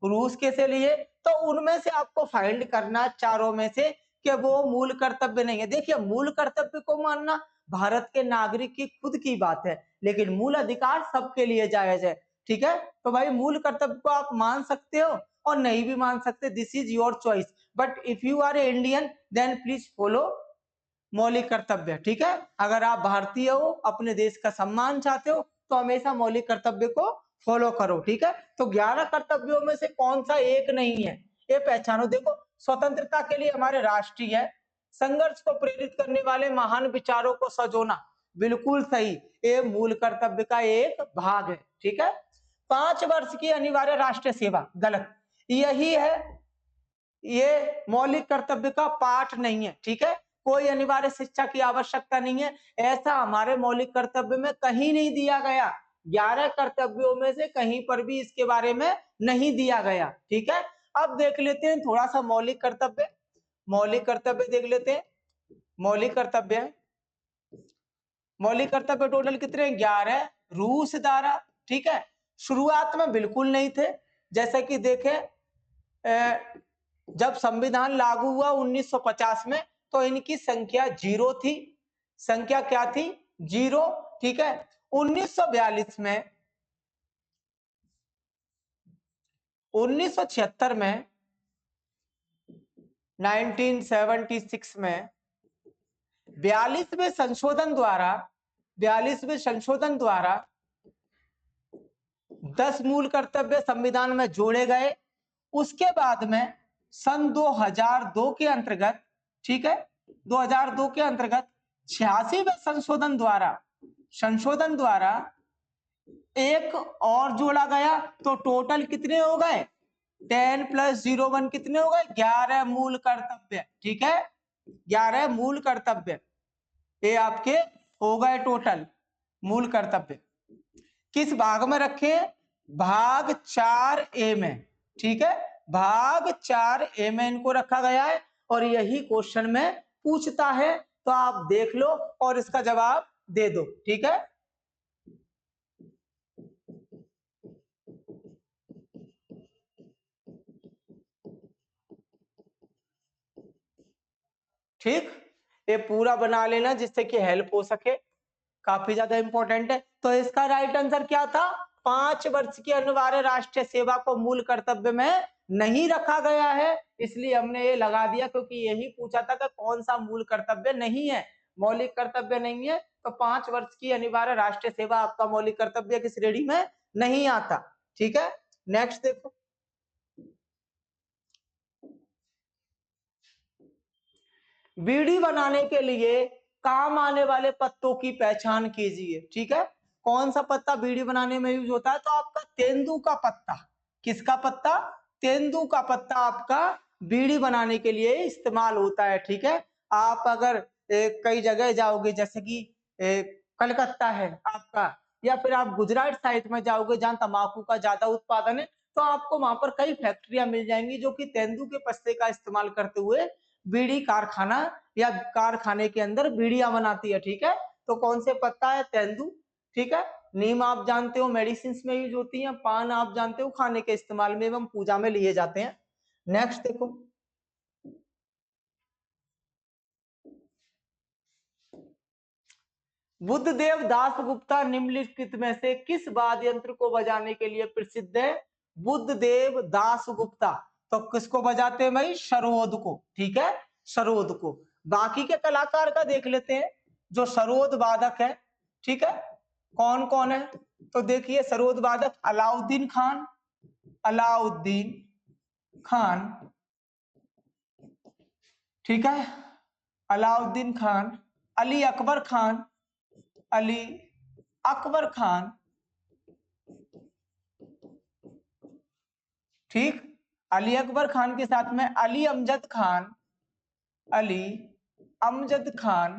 रूस के से लिए। तो उनमें से आपको फाइंड करना चारों में से कि वो मूल कर्तव्य नहीं है। देखिए, मूल कर्तव्य को मानना भारत के नागरिक की खुद की बात है, लेकिन मूल अधिकार सबके लिए जायज है। ठीक है, तो भाई मूल कर्तव्य को आप मान सकते हो और नहीं भी मान सकते, this is your choice. But if you are a Indian then please follow मौलिक कर्तव्य। ठीक है, अगर आप भारतीय हो, अपने देश का सम्मान चाहते हो, तो हमेशा मौलिक कर्तव्य को फॉलो करो। ठीक है, तो 11 कर्तव्यों में से कौन सा एक नहीं है, ये पहचानो। देखो, स्वतंत्रता के लिए हमारे राष्ट्रीय संघर्ष को प्रेरित करने वाले महान विचारों को सजोना, बिल्कुल सही, ये मूल कर्तव्य का एक भाग है। ठीक है, 5 वर्ष की अनिवार्य राष्ट्रीय सेवा, गलत। यही है, ये मौलिक कर्तव्य का पाठ नहीं है, ठीक है। कोई अनिवार्य शिक्षा की आवश्यकता नहीं है, ऐसा हमारे मौलिक कर्तव्य में कहीं नहीं दिया गया। 11 कर्तव्यों में से कहीं पर भी इसके बारे में नहीं दिया गया, ठीक है। अब देख लेते हैं थोड़ा सा मौलिक कर्तव्य। मौलिक कर्तव्य देख लेते हैं। मौलिक कर्तव्य, मौलिक कर्तव्य टोटल कितने हैं? 11 रूस द्वारा, ठीक है। शुरुआत में बिल्कुल नहीं थे, जैसे कि देखें जब संविधान लागू हुआ 1950 में, तो इनकी संख्या 0 थी। संख्या क्या थी? 0, ठीक है। 1942 में, 1976 में, 1976 में 42वें संशोधन द्वारा 10 मूल कर्तव्य संविधान में जोड़े गए। उसके बाद में सन 2002 के अंतर्गत, ठीक है, 2002 के अंतर्गत 86वें संशोधन द्वारा एक और जोड़ा गया, तो टोटल कितने हो गए? 10 + 01 कितने हो गए? 11 मूल कर्तव्य, ठीक है। 11 मूल कर्तव्य ये आपके हो गए टोटल मूल कर्तव्य। किस भाग में रखे? भाग 4A में, ठीक है। भाग 4A में इनको रखा गया है, और यही क्वेश्चन में पूछता है, तो आप देख लो और इसका जवाब दे दो, ठीक है। ठीक, ये पूरा बना लेना जिससे कि हेल्प हो सके, काफी ज्यादा इंपॉर्टेंट है। तो इसका राइट आंसर क्या था? 5 वर्ष की अनिवार्य राष्ट्रीय सेवा को मूल कर्तव्य में नहीं रखा गया है, इसलिए हमने ये लगा दिया, क्योंकि यही पूछा था कि कौन सा मूल कर्तव्य नहीं है, मौलिक कर्तव्य नहीं है। तो 5 वर्ष की अनिवार्य राष्ट्रीय सेवा आपका मौलिक कर्तव्य की श्रेणी में नहीं आता, ठीक है। नेक्स्ट देखो, बीड़ी बनाने के लिए काम आने वाले पत्तों की पहचान कीजिए, ठीक है। कौन सा पत्ता बीड़ी बनाने में यूज होता है? तो आपका तेंदू का पत्ता। किसका पत्ता? तेंदू का पत्ता आपका बीड़ी बनाने के लिए इस्तेमाल होता है, ठीक है। आप अगर कई जगह जाओगे, जैसे कि कलकत्ता है आपका, या फिर आप गुजरात साइड में जाओगे जहां तंबाकू का ज्यादा उत्पादन है, तो आपको वहां पर कई फैक्ट्रियां मिल जाएंगी जो कि तेंदू के पत्ते का इस्तेमाल करते हुए बीड़ी कारखाना या कारखाने के अंदर बीड़ियां बनाती है, ठीक है। तो कौन से पत्ता है? तेंदू, ठीक है। नीम आप जानते हो मेडिसिन में यूज होती है, पान आप जानते हो खाने के इस्तेमाल में एवं पूजा में लिए जाते हैं। नेक्स्ट देखो, बुद्धदेव दास गुप्ता निम्नलिखित में से किस वाद्य यंत्र को बजाने के लिए प्रसिद्ध है? बुद्धदेव दास गुप्ता तो किसको बजाते हैं भाई? सरोद को, ठीक है, सरोद को। बाकी के कलाकार का देख लेते हैं जो सरोद वादक है, ठीक है, कौन कौन है? तो देखिए सरोद वादक अलाउद्दीन खान, अलाउद्दीन खान, ठीक है, अलाउद्दीन खान, अली अकबर खान, अली अकबर खान, ठीक। अली अकबर खान के साथ में अली अमजद खान, अली अमजद खान,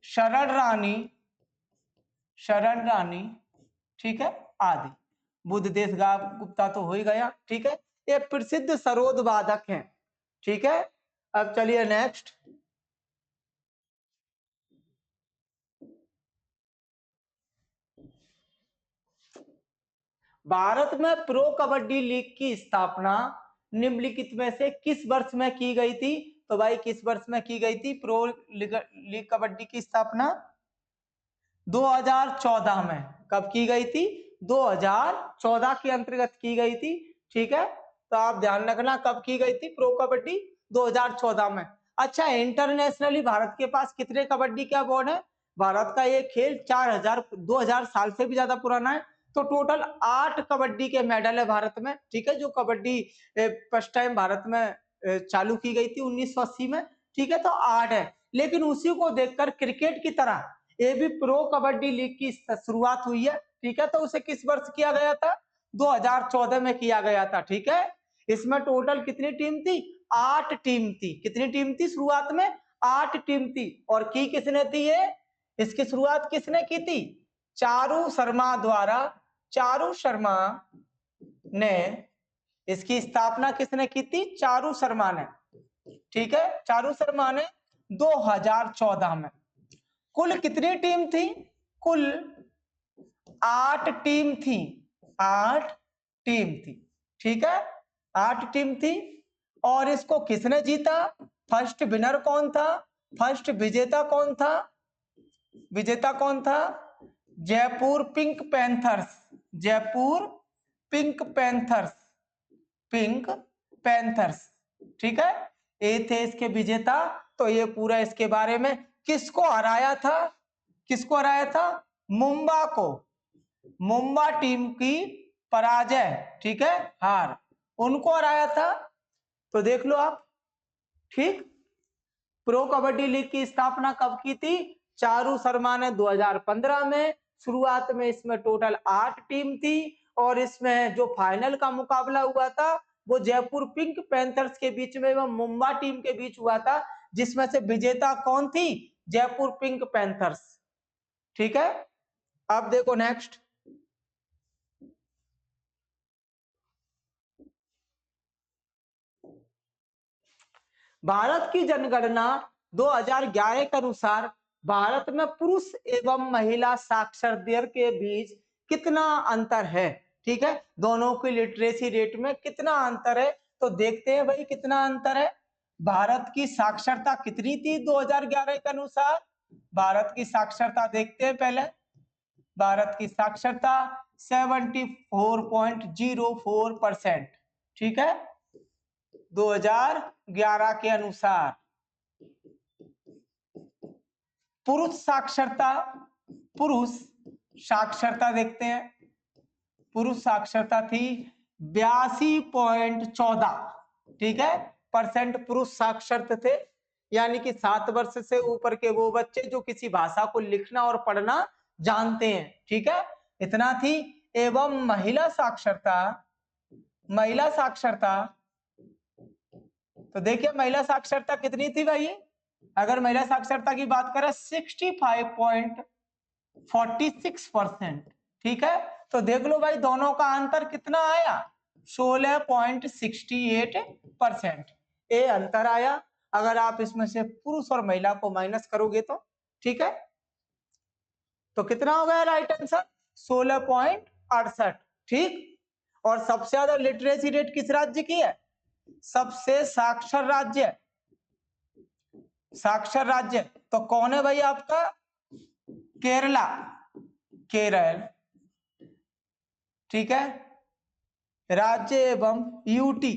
शरण रानी, शरण रानी, ठीक है, आदि। बुद्धदेव गुप्ता तो हो ही गया, ठीक है, ये प्रसिद्ध सरोद वादक हैं, ठीक है। अब चलिए नेक्स्ट, भारत में प्रो कबड्डी लीग की स्थापना निम्नलिखित में से किस वर्ष में की गई थी? तो भाई किस वर्ष में की गई थी प्रो लीग कबड्डी की स्थापना? 2014 में। कब की गई थी? 2014 के अंतर्गत की गई थी, ठीक है। तो आप ध्यान रखना कब की गई थी प्रो कबड्डी? 2014 में। अच्छा, इंटरनेशनली भारत के पास कितने कबड्डी के अवार्ड है? भारत का ये खेल 2000 साल से भी ज्यादा पुराना है, तो टोटल 8 कबड्डी के मेडल है भारत में, ठीक है। जो कबड्डी फर्स्ट टाइम भारत में चालू की गई थी 1980 में, ठीक है, तो 8 है। लेकिन उसी को देखकर क्रिकेट की तरह ये भी प्रो कबड्डी लीग की शुरुआत हुई है, ठीक है, तो उसे किस वर्ष किया गया था? 2014 में किया गया था, ठीक है। इसमें टोटल कितनी टीम थी? 8 टीम थी। कितनी टीम थी शुरुआत में? 8 टीम थी। और की किसने थी ये? इसकी शुरुआत किसने की थी? चारू शर्मा द्वारा। चारू शर्मा ने इसकी स्थापना किसने की थी? चारू शर्मा ने, ठीक है, चारू शर्मा ने 2014 में। कुल कितनी टीम थी? कुल 8 टीम थी। 8 टीम थी, ठीक है, 8 टीम थी। और इसको किसने जीता? फर्स्ट विनर कौन था? फर्स्ट विजेता कौन था? विजेता कौन था? Jaipur pink panthers. Jaipur pink panthers. Pink panthers, ठीक है, ये थे इसके विजेता। तो ये पूरा इसके बारे में। किसको हराया था? किसको हराया था? मुंबा को। मुंबा टीम की पराजय, ठीक है, हार, उनको हराया था। तो देख लो आप, ठीक। प्रो कबड्डी लीग की स्थापना कब की थी? चारू शर्मा ने 2015 में। शुरुआत में इसमें टोटल 8 टीम थी। और इसमें जो फाइनल का मुकाबला हुआ था वो जयपुर पिंक पैंथर्स के बीच में एवं मुंबा टीम के बीच हुआ था, जिसमें से विजेता कौन थी? जयपुर पिंक पैंथर्स, ठीक है। अब देखो नेक्स्ट। भारत की जनगणना 2011 के अनुसार भारत में पुरुष एवं महिला साक्षर दर के बीच कितना अंतर है? ठीक है, दोनों की लिटरेसी रेट में कितना अंतर है? तो देखते हैं भाई कितना अंतर है। भारत की साक्षरता कितनी थी 2011 के अनुसार? भारत की साक्षरता देखते हैं पहले। भारत की साक्षरता 74.04%, ठीक है, 2011 के अनुसार। पुरुष साक्षरता, पुरुष साक्षरता देखते हैं। पुरुष साक्षरता थी 82.14, ठीक है, परसेंट पुरुष साक्षर थे। यानी कि 7 वर्ष से ऊपर के वो बच्चे जो किसी भाषा को लिखना और पढ़ना जानते हैं, ठीक है, इतना थी। एवं महिला साक्षरता, महिला साक्षरता, तो देखिए महिला साक्षरता कितनी थी भाई? अगर महिला साक्षरता की बात करें 65.46%, ठीक है। तो देख लो भाई दोनों का अंतर कितना आया? 16.68%, ये अंतर आया। अगर आप इसमें से पुरुष और महिला को माइनस करोगे तो, ठीक है, तो कितना हो गया राइट आंसर? 16.68, ठीक। और सबसे ज्यादा लिटरेसी रेट किस राज्य की है? सबसे साक्षर राज्य, साक्षर राज्य तो कौन है भाई आपका? केरला, केरल, ठीक है। राज्य एवं यूटी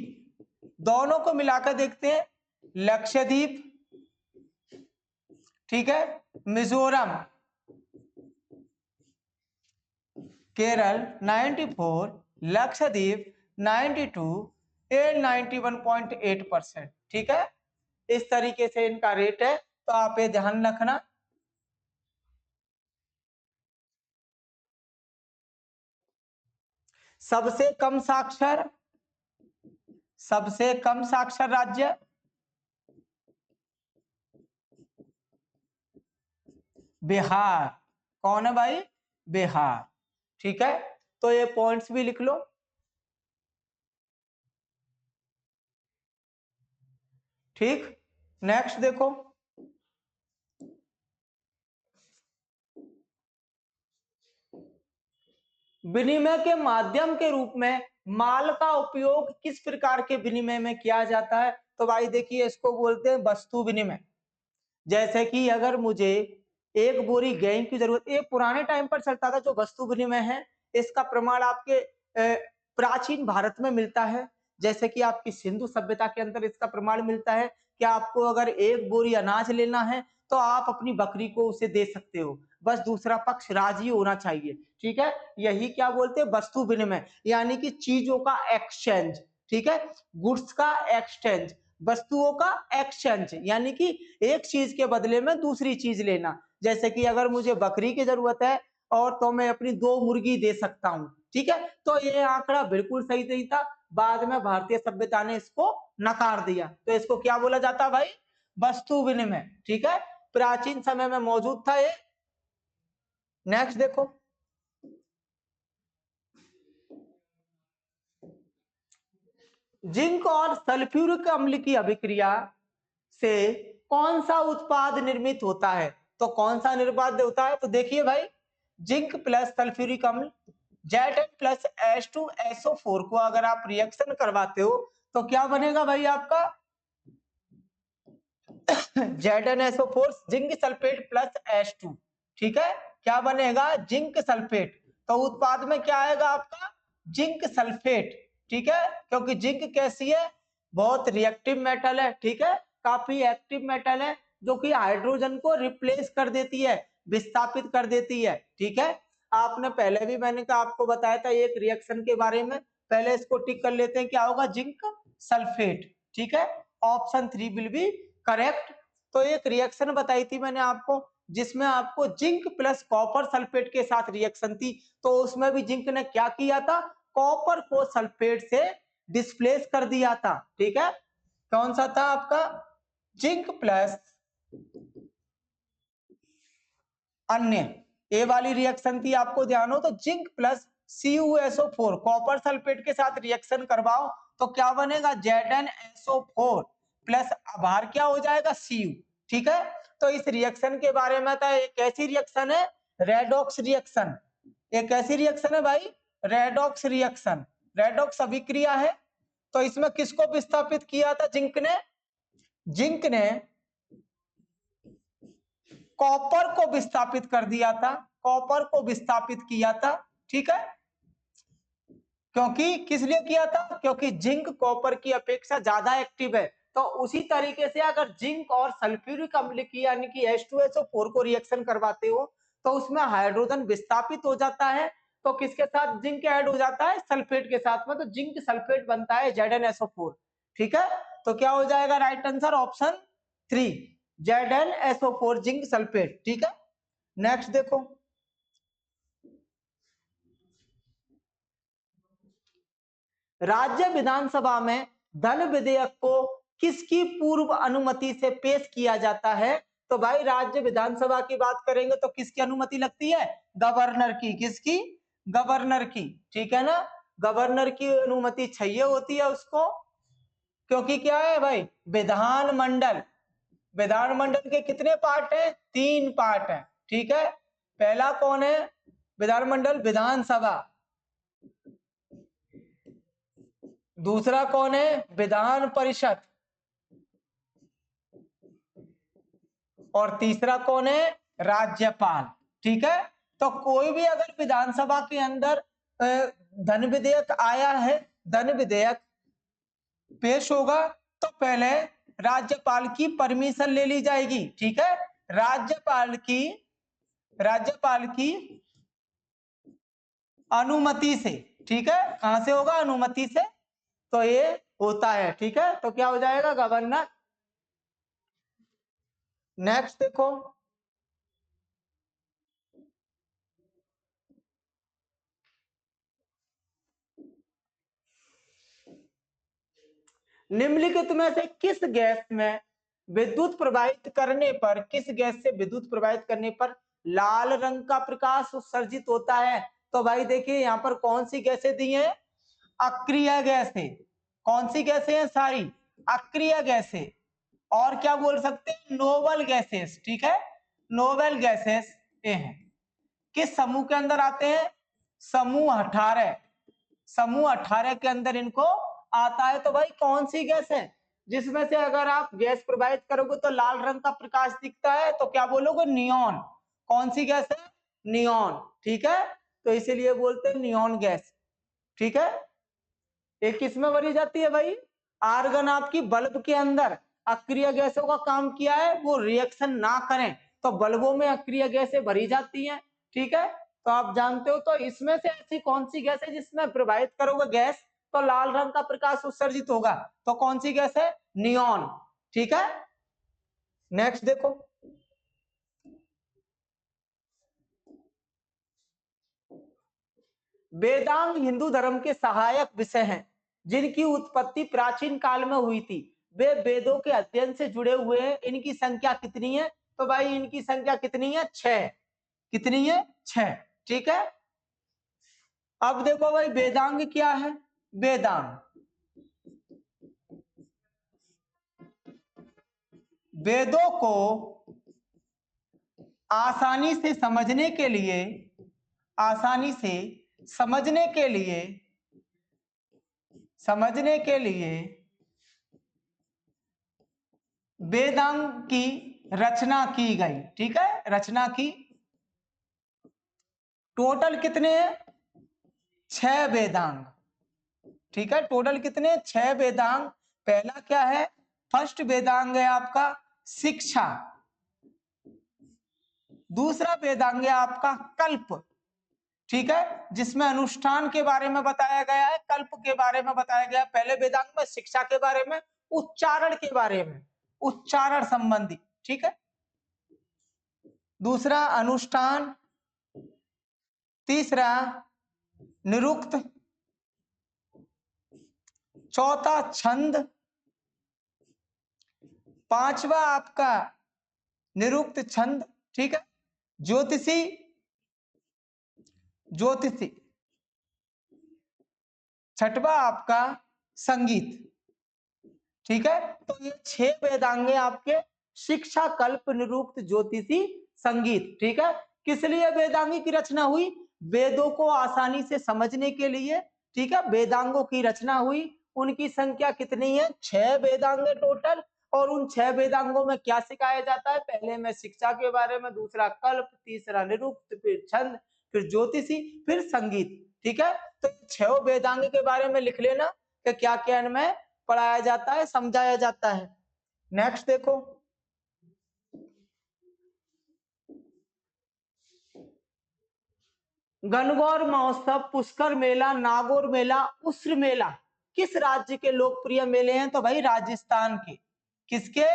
दोनों को मिलाकर देखते हैं। लक्षद्वीप, ठीक है, मिजोरम, केरल 94, लक्षद्वीप 92 एंड 91.8%, ठीक है। इस तरीके से इनका रेट है, तो आप ये ध्यान रखना। सबसे कम साक्षर, सबसे कम साक्षर राज्य बिहार। कौन है भाई? बिहार, ठीक है। तो ये पॉइंट्स भी लिख लो। ठीक, नेक्स्ट देखो। विनिमय के माध्यम के रूप में माल का उपयोग किस प्रकार के विनिमय में किया जाता है? तो भाई देखिए इसको बोलते हैं वस्तु विनिमय। जैसे कि अगर मुझे एक बोरी गेहूं की जरूरत, ये पुराने टाइम पर चलता था जो वस्तु विनिमय है, इसका प्रमाण आपके प्राचीन भारत में मिलता है। जैसे कि आपकी सिंधु सभ्यता के अंदर इसका प्रमाण मिलता है कि आपको अगर एक बोरी अनाज लेना है तो आप अपनी बकरी को उसे दे सकते हो, बस दूसरा पक्ष राजी होना चाहिए, ठीक है। यही क्या बोलते हैं? वस्तु विनिमय, यानी कि चीजों का एक्सचेंज, ठीक है, गुड्स का एक्सचेंज, वस्तुओं का एक्सचेंज, यानी कि एक चीज के बदले में दूसरी चीज लेना। जैसे कि अगर मुझे बकरी की जरूरत है और तो मैं अपनी 2 मुर्गी दे सकता हूं। ठीक है, तो ये आंकड़ा बिल्कुल सही नहीं था। बाद में भारतीय सभ्यता ने इसको नकार दिया। तो इसको क्या बोला जाता है भाई? वस्तु विनिमय। ठीक है, प्राचीन समय में मौजूद था ये। नेक्स्ट देखो, जिंक और सल्फ्यूरिक अम्ल की अभिक्रिया से कौन सा उत्पाद निर्मित होता है? तो कौन सा निर्माण होता है? तो देखिए भाई, जिंक प्लस सल्फ्यूरिक अम्ल Zn प्लस H2SO4 को अगर आप रिएक्शन करवाते हो तो क्या बनेगा भाई आपका? ZnSO4 zinc sulphate plus H2। ठीक है, क्या बनेगा? Zinc sulphate. तो उत्पाद में क्या आएगा आपका? Zinc sulphate. ठीक है, क्योंकि जिंक कैसी है? बहुत रिएक्टिव मेटल है। ठीक है, काफी एक्टिव मेटल है जो कि हाइड्रोजन को रिप्लेस कर देती है, विस्थापित कर देती है। ठीक है, आपने पहले भी मैंने कहा आपको बताया था एक रिएक्शन के बारे में। पहले इसको टिक कर लेते हैं, क्या होगा? Zinc sulphate. ठीक है, ऑप्शन 3 विल बी करेक्ट। तो एक रिएक्शन बताई थी मैंने आपको जिसमें आपको जिंक प्लस कॉपर सल्फेट के साथ रिएक्शन थी। तो उसमें भी जिंक ने क्या किया था? कॉपर को सल्फेट से डिस्प्लेस कर दिया था। ठीक है, कौन सा था आपका? जिंक प्लस अन्य, ए वाली रिएक्शन थी, आपको ध्यान हो तो zinc plus CuSO4 copper sulphate के साथ रिएक्शन करवाओ तो क्या बनेगा? ZnSO4 प्लस आभार क्या हो जाएगा? Cu। ठीक है, तो इस रिएक्शन के बारे में था, एक ऐसी रिएक्शन है रेडॉक्स रिएक्शन। एक ऐसी रिएक्शन है भाई रेडॉक्स रिएक्शन, रेडॉक्स अभिक्रिया है। तो इसमें किसको विस्थापित किया था जिंक ने? जिंक ने कॉपर को विस्थापित कर दिया था, कॉपर को विस्थापित किया था। ठीक है, क्योंकि किस लिए किया था? क्योंकि जिंक कॉपर की अपेक्षा ज्यादा एक्टिव है। तो उसी तरीके से अगर जिंक और सल्फ्यूरिक अम्ल की यानी कि H2SO4 को रिएक्शन करवाते हो तो उसमें हाइड्रोजन विस्थापित हो जाता है। तो किसके साथ जिंक ऐड हो जाता है? सल्फेट के साथ में, तो जिंक सल्फेट बनता है ZnSO4। ठीक है, तो क्या हो जाएगा right answer? Option 3 ZnSO4 zinc sulphate. ठीक है, नेक्स्ट देखो, राज्य विधानसभा में धन विधेयक को किसकी पूर्व अनुमति से पेश किया जाता है? तो भाई राज्य विधानसभा की बात करेंगे तो किसकी अनुमति लगती है? गवर्नर की। किसकी? गवर्नर की। ठीक है ना, गवर्नर की अनुमति चाहिए होती है उसको, क्योंकि क्या है भाई? विधानमंडल, विधानमंडल के कितने पार्ट हैं? 3 पार्ट हैं। ठीक है, पहला कौन है? विधानमंडल विधानसभा। दूसरा कौन है? विधान परिषद। और तीसरा कौन है? राज्यपाल। ठीक है, तो कोई भी अगर विधानसभा के अंदर धन विधेयक आया है, धन विधेयक पेश होगा तो पहले राज्यपाल की परमिशन ले ली जाएगी। ठीक है, राज्यपाल की अनुमति से। ठीक है, कहां से होगा? अनुमति से। तो ये होता है। ठीक है, तो क्या हो जाएगा? गवर्नर। नेक्स्ट देखो, निम्नलिखित में से किस गैस में विद्युत प्रवाहित करने पर, किस गैस से विद्युत प्रवाहित करने पर लाल रंग का प्रकाश उत्सर्जित होता है? तो भाई देखिए यहाँ पर कौन सी गैसें दी हैं? अक्रिय गैसें। कौन सी गैसें हैं? सारी अक्रिय गैसें। और क्या बोल सकते हैं? Noble gases. ठीक है, नोबल गैसेस ये हैं। किस समूह के अंदर आते हैं? समूह 18। समूह 18 के अंदर इनको आता है। तो भाई कौन सी गैस है जिसमें से अगर आप गैस प्रवाहित करोगे तो लाल रंग का प्रकाश दिखता है? तो क्या बोलोगे? नियॉन। कौन सी गैस है? नियॉन। ठीक है, तो इसीलिए बोलते हैं नियॉन गैस। ठीक है, एक किसमें भरी जाती है भाई? आर्गन आपकी बल्ब के अंदर अक्रिय गैसों का काम किया है वो रिएक्शन ना करें तो बल्बों में अक्रिय गैसें भरी जाती हैं। ठीक है, तो आप जानते हो। तो इसमें से ऐसी कौन सी गैस है जिसमें प्रवाहित करोगे गैस तो लाल रंग का प्रकाश उत्सर्जित होगा? तो कौन सी गैस है? नियॉन। ठीक है, नेक्स्ट देखो, वेदांग हिंदू धर्म के सहायक विषय हैं जिनकी उत्पत्ति प्राचीन काल में हुई थी। वे वेदों के अध्ययन से जुड़े हुए हैं। इनकी संख्या कितनी है? तो भाई इनकी संख्या कितनी है? 6। कितनी है? 6। ठीक है। अब देखो भाई वेदांग क्या है? वेदांग वेदों को आसानी से समझने के लिए, आसानी से समझने के लिए, समझने के लिए वेदांग की रचना की गई। ठीक है, रचना की। टोटल कितने हैं? 6 वेदांग। ठीक है, टोटल कितने? 6 वेदांग। पहला क्या है? फर्स्ट वेदांग है आपका शिक्षा। दूसरा वेदांग है आपका कल्प। ठीक है, जिसमें अनुष्ठान के बारे में बताया गया है, कल्प के बारे में बताया गया है। पहले वेदांग में शिक्षा के बारे में, उच्चारण के बारे में, उच्चारण संबंधी। ठीक है, दूसरा अनुष्ठान, तीसरा निरुक्त, चौथा छंद, पांचवा आपका निरुक्त छंद। ठीक है, ज्योतिषी, ज्योतिषी, छठवा आपका संगीत। ठीक है, तो ये 6 वेदांगे आपके शिक्षा, कल्प, निरुक्त, ज्योतिषी, संगीत। ठीक है, किस लिए वेदांगी की रचना हुई? वेदों को आसानी से समझने के लिए। ठीक है, वेदांगों की रचना हुई। उनकी संख्या कितनी है? 6 वेदांगे टोटल। और उन 6 वेदांगों में क्या सिखाया जाता है? पहले में शिक्षा के बारे में, दूसरा कल्प, तीसरा निरुक्त, फिर छंद, फिर ज्योतिषी, फिर संगीत। ठीक है, तो 6 वेदांग के बारे में लिख लेना कि क्या क्या इनमें पढ़ाया जाता है, समझाया जाता है। नेक्स्ट देखो, गणगौर महोत्सव, पुष्कर मेला, नागौर मेला, उस्र मेला किस राज्य के लोकप्रिय मेले हैं? तो भाई राजस्थान के। किसके?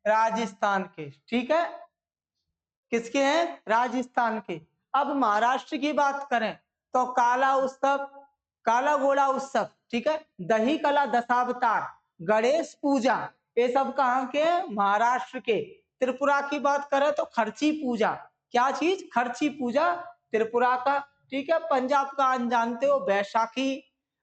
राजस्थान के। ठीक है, किसके हैं? राजस्थान के। अब महाराष्ट्र की बात करें तो काला उत्सव, काला घोड़ा उत्सव, ठीक है, दही कला दशावतार, गणेश पूजा, ये सब कहाँ के? महाराष्ट्र के। त्रिपुरा की बात करें तो खर्ची पूजा। क्या चीज? खर्ची पूजा, त्रिपुरा का। ठीक है, पंजाब का आप जानते हो बैसाखी,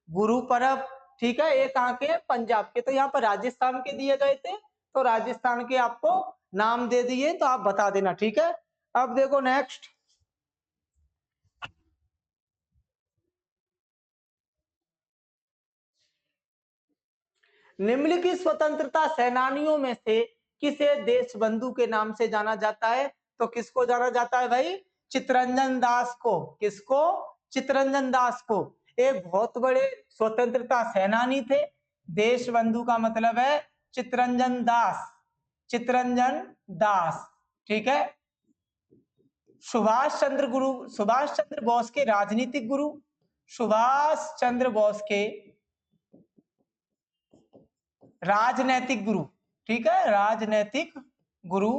गुरु पर्व। ठीक है, ये कहाँ के? पंजाब के। तो यहाँ पर राजस्थान के दिए गए थे, तो राजस्थान के आपको नाम दे दिए, तो आप बता देना। ठीक है, अब देखो नेक्स्ट, निम्नलिखित स्वतंत्रता सेनानियों में से किसे देशबंधु के नाम से जाना जाता है? तो किसको जाना जाता है भाई? चित्तरंजन दास को। किसको? चित्तरंजन दास को। एक बहुत बड़े स्वतंत्रता सेनानी थे। देशबंधु का मतलब है चित्तरंजन दास, चित्तरंजन दास। ठीक है, सुभाष चंद्र गुरु, सुभाष चंद्र बोस के राजनीतिक गुरु, सुभाष चंद्र बोस के राजनैतिक गुरु। ठीक है, राजनैतिक गुरु।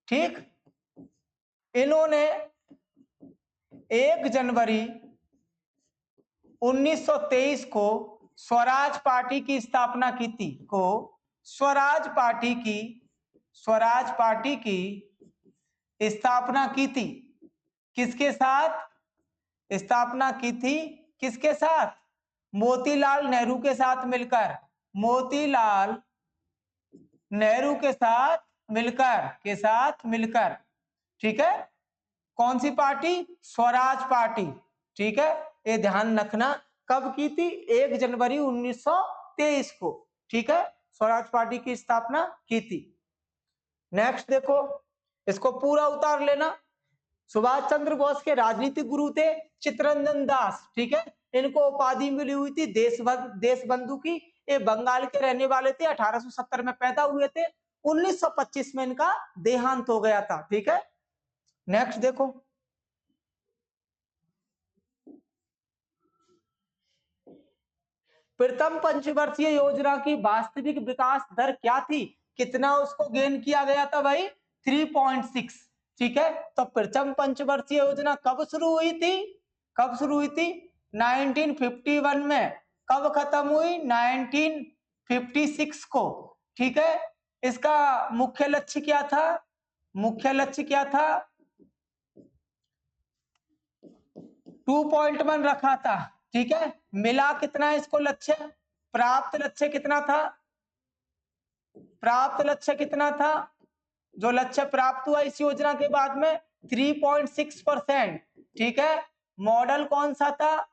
ठीक, इन्होंने 1 जनवरी 1923 को स्वराज पार्टी की स्थापना की थी। को स्वराज पार्टी की, स्वराज पार्टी की स्थापना की थी। किसके साथ स्थापना की थी? किसके साथ? मोतीलाल नेहरू के साथ मिलकर। मोतीलाल नेहरू के साथ मिलकर, के साथ मिलकर। ठीक है, कौन सी पार्टी? स्वराज पार्टी। ठीक है, ये ध्यान रखना। कब की थी? 1 जनवरी 1923 को। ठीक है, स्वराज पार्टी की स्थापना की थी। नेक्स्ट देखो, इसको पूरा उतार लेना। सुभाष चंद्र बोस के राजनीतिक गुरु थे चित्तरंजन दास। ठीक है, इनको उपाधि मिली हुई थी देशबंधु की। ये बंगाल के रहने वाले थे, 1870 में पैदा हुए थे, 1925 में इनका देहांत हो गया था। ठीक है, नेक्स्ट देखो, प्रथम पंचवर्षीय योजना की वास्तविक विकास दर क्या थी? कितना उसको गेन किया गया था भाई? 3.6। ठीक है। तो प्रथम पंचवर्षीय योजना कब शुरू हुई थी? कब शुरू हुई थी? 1951 में। कब खत्म हुई? 1956 को। ठीक है। इसका मुख्य लक्ष्य क्या था? मुख्य लक्ष्य क्या था? 2.1 रखा था। ठीक है। मिला कितना इसको लक्ष्य? प्राप्त लक्ष्य कितना था? प्राप्त लक्ष्य कितना था? जो लक्ष्य प्राप्त हुआ इस योजना के बाद में 3.6%। ठीक है। मॉडल कौन सा था?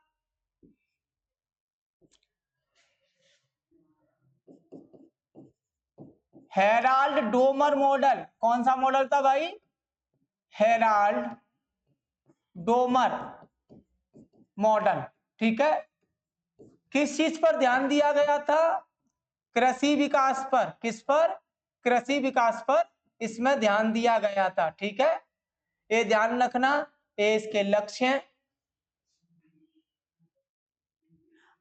Herald Domar model. कौन सा मॉडल था भाई? Herald Domar model. ठीक है। किस चीज पर ध्यान दिया गया था? कृषि विकास पर। किस पर? कृषि विकास पर इसमें ध्यान दिया गया था। ठीक है। ये ध्यान रखना, ये इसके लक्ष्य हैं।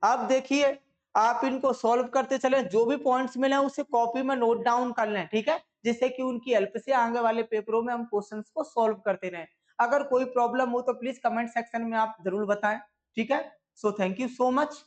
अब देखिए, आप इनको सॉल्व करते चले, जो भी पॉइंट्स मिले उसे कॉपी में नोट डाउन कर लें। ठीक है। जिससे कि उनकी हेल्प से आगे वाले पेपरों में हम क्वेश्चंस को सॉल्व करते रहें। अगर कोई प्रॉब्लम हो तो प्लीज कमेंट सेक्शन में आप जरूर बताएं। ठीक है। So thank you so much.